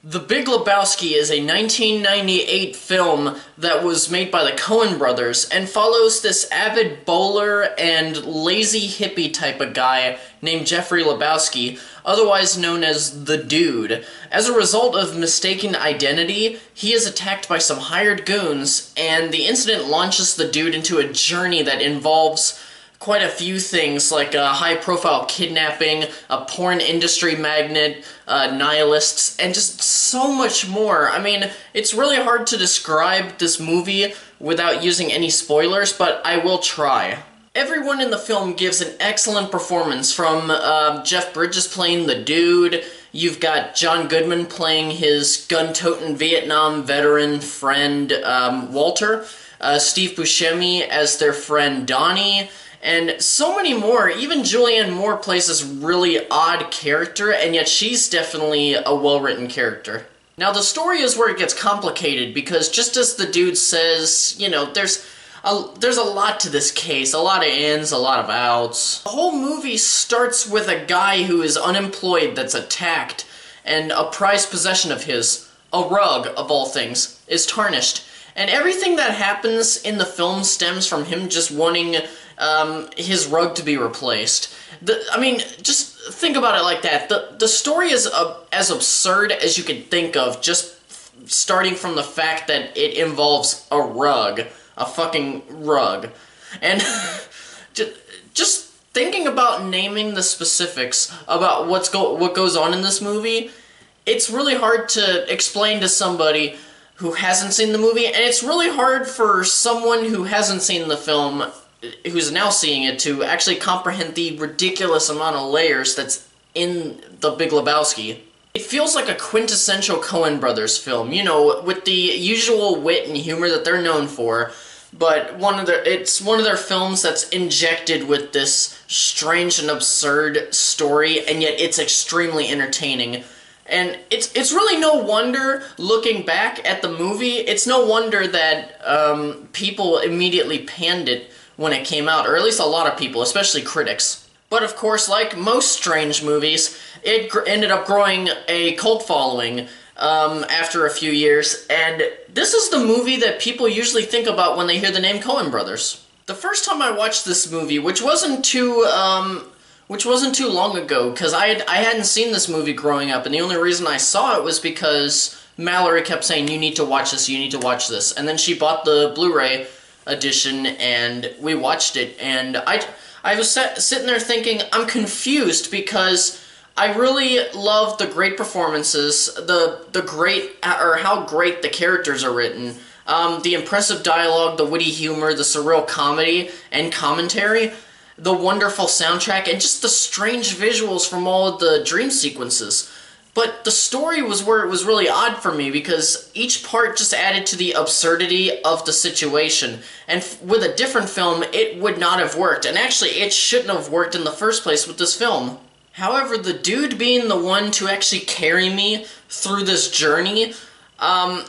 The Big Lebowski is a 1998 film that was made by the Coen brothers and follows this avid bowler and lazy hippie type of guy named Jeffrey Lebowski, otherwise known as the Dude. As a result of mistaken identity, he is attacked by some hired goons, and the incident launches the Dude into a journey that involves quite a few things, like a high-profile kidnapping, a porn industry magnate, nihilists, and just so much more. I mean, it's really hard to describe this movie without using any spoilers, but I will try. Everyone in the film gives an excellent performance, from Jeff Bridges playing the Dude. You've got John Goodman playing his gun-toting Vietnam veteran friend, Walter, Steve Buscemi as their friend Donnie, and so many more. Even Julianne Moore plays this really odd character, and yet she's definitely a well-written character. Now, the story is where it gets complicated, because just as the Dude says, you know, there's a lot to this case, a lot of ins, a lot of outs. The whole movie starts with a guy who is unemployed that's attacked, and a prized possession of his, a rug of all things, is tarnished. And everything that happens in the film stems from him just wanting his rug to be replaced. I mean, just think about it like that. The story is as absurd as you could think of, just starting from the fact that it involves a rug. A fucking rug. And just thinking about naming the specifics about what goes on in this movie, it's really hard to explain to somebody who hasn't seen the movie, and it's really hard for someone who hasn't seen the film, who's now seeing it, to actually comprehend the ridiculous amount of layers that's in The Big Lebowski. It feels like a quintessential Coen brothers film, you know, with the usual wit and humor that they're known for, but it's one of their films that's injected with this strange and absurd story, and yet it's extremely entertaining. And it's really no wonder, looking back at the movie, it's no wonder that people immediately panned it when it came out, or at least a lot of people, especially critics. But of course, like most strange movies, it ended up growing a cult following after a few years, and this is the movie that people usually think about when they hear the name Coen Brothers. The first time I watched this movie, which wasn't too long ago, because I hadn't seen this movie growing up, and the only reason I saw it was because Mallory kept saying, you need to watch this, you need to watch this, and then she bought the Blu-ray edition, and we watched it, and I was sitting there thinking, I'm confused, because I really love the great performances, how great the characters are written, the impressive dialogue, the witty humor, the surreal comedy and commentary, the wonderful soundtrack, and just the strange visuals from all of the dream sequences. But the story was where it was really odd for me, because each part just added to the absurdity of the situation. And with a different film, it would not have worked. And actually, it shouldn't have worked in the first place with this film. However, the Dude being the one to actually carry me through this journey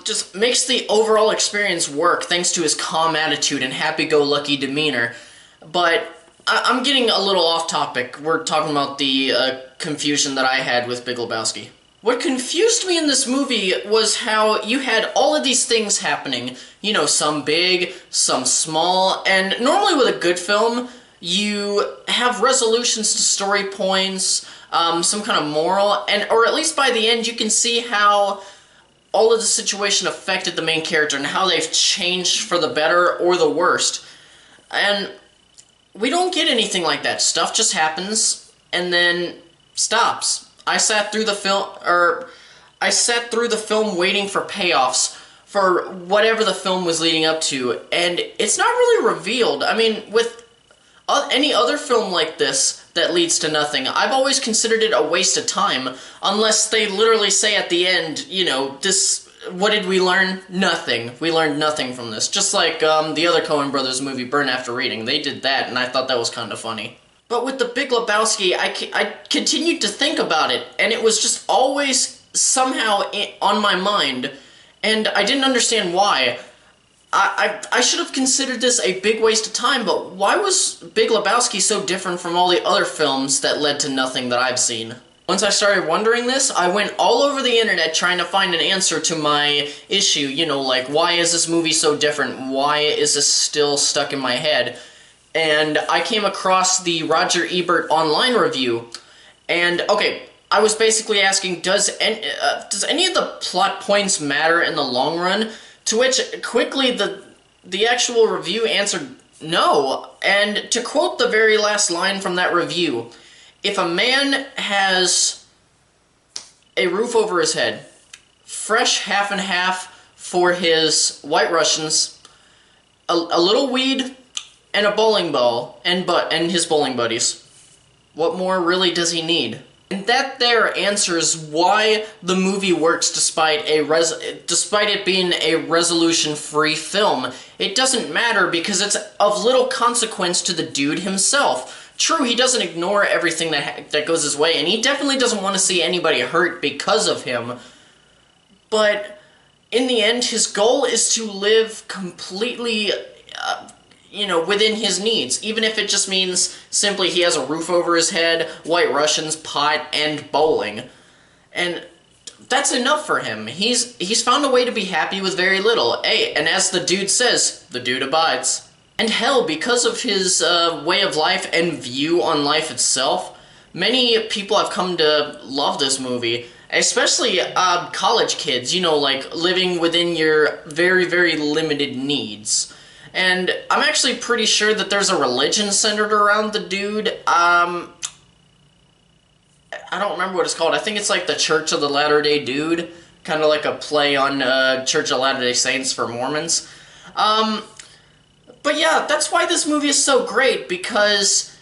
just makes the overall experience work, thanks to his calm attitude and happy-go-lucky demeanor. But I'm getting a little off topic. We're talking about the confusion that I had with Big Lebowski. What confused me in this movie was how you had all of these things happening. You know, some big, some small, and normally with a good film, you have resolutions to story points, some kind of moral, or at least by the end you can see how all of the situation affected the main character and how they've changed for the better or the worst. And we don't get anything like that. Stuff just happens and then stops. I sat through the film waiting for payoffs for whatever the film was leading up to, and it's not really revealed. I mean, with any other film like this that leads to nothing, I've always considered it a waste of time, unless they literally say at the end, you know, what did we learn? Nothing. We learned nothing from this. Just like the other Coen Brothers movie, Burn After Reading. They did that, and I thought that was kind of funny. But with The Big Lebowski, I continued to think about it, and it was just always somehow on my mind, and I didn't understand why. I should have considered this a big waste of time, but why was Big Lebowski so different from all the other films that led to nothing that I've seen? Once I started wondering this, I went all over the internet trying to find an answer to my issue, you know, like, why is this movie so different? Why is this still stuck in my head? And I came across the Roger Ebert online review, and, okay, I was basically asking, does any of the plot points matter in the long run? To which, quickly, the actual review answered no. And to quote the very last line from that review, if a man has a roof over his head, fresh half and half for his White Russians, a little weed, and a bowling ball, and his bowling buddies, what more really does he need? And that there answers why the movie works despite it being a resolution-free film. It doesn't matter because it's of little consequence to the dude himself. True, he doesn't ignore everything that goes his way, and he definitely doesn't want to see anybody hurt because of him. But in the end, his goal is to live completely, you know, within his needs, even if it just means simply he has a roof over his head, White Russians, pot, and bowling. And that's enough for him. He's found a way to be happy with very little. Hey, and as the dude says, the dude abides. And hell, because of his way of life and view on life itself, many people have come to love this movie, especially college kids, you know, like living within your very, very limited needs. And I'm actually pretty sure that there's a religion centered around the dude. I don't remember what it's called. I think it's like the Church of the Latter-day Dude. Kind of like a play on Church of Latter-day Saints for Mormons. But yeah, that's why this movie is so great, because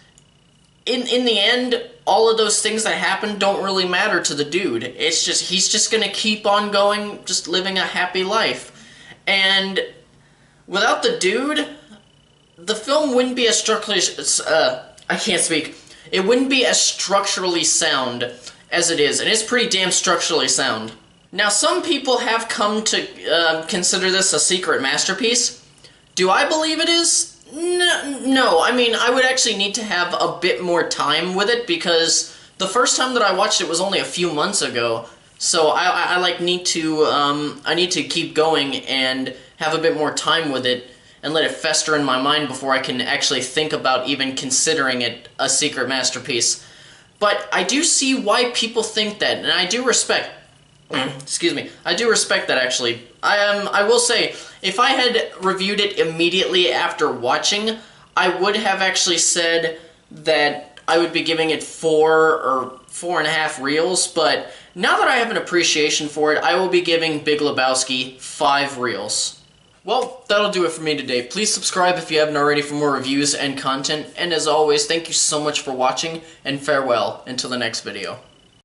in the end, all of those things that happen don't really matter to the dude. It's just, he's just gonna keep on going, just living a happy life. And without the dude, the film wouldn't be as structurally, I can't speak. It wouldn't be as structurally sound as it is, and it's pretty damn structurally sound. Now, some people have come to consider this a secret masterpiece. Do I believe it is? No, I mean, I would actually need to have a bit more time with it, because the first time that I watched it was only a few months ago. So I like need to keep going and have a bit more time with it and let it fester in my mind before I can actually think about even considering it a secret masterpiece. But I do see why people think that, and I do respect. Excuse me. I do respect that, actually. I will say, if I had reviewed it immediately after watching, I would have actually said that I would be giving it 4 or 4.5 reels, but now that I have an appreciation for it, I will be giving Big Lebowski 5 reels. Well, that'll do it for me today. Please subscribe if you haven't already for more reviews and content, and as always, thank you so much for watching, and farewell until the next video.